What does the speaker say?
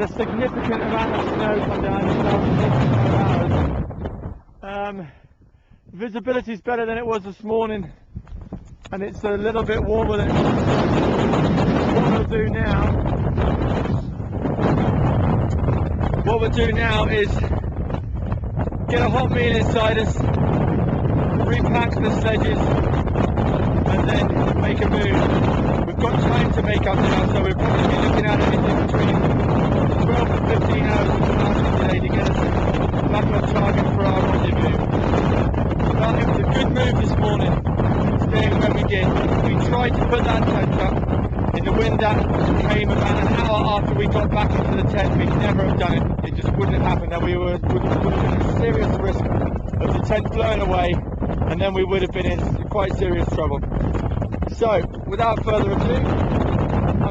a significant amount of snow come down in the last 4 hours. Visibility is better than it was this morning, and it's a little bit warmer than it was. What we'll do now is get a hot meal inside us, repack the sledges, and then make a move. We've got time to make up now, so we'll probably be looking at anything between 12 and 15 hours of marching today to get us back on target for our rendezvous. But it was a good move this morning, staying where we did. We tried to put that tent up in the wind that came about an hour after we got back into the tent. We'd never have done it. It just wouldn't have happened. And we would have been at serious risk of the tent blowing away, and then we would have been in quite serious trouble. So, without further ado,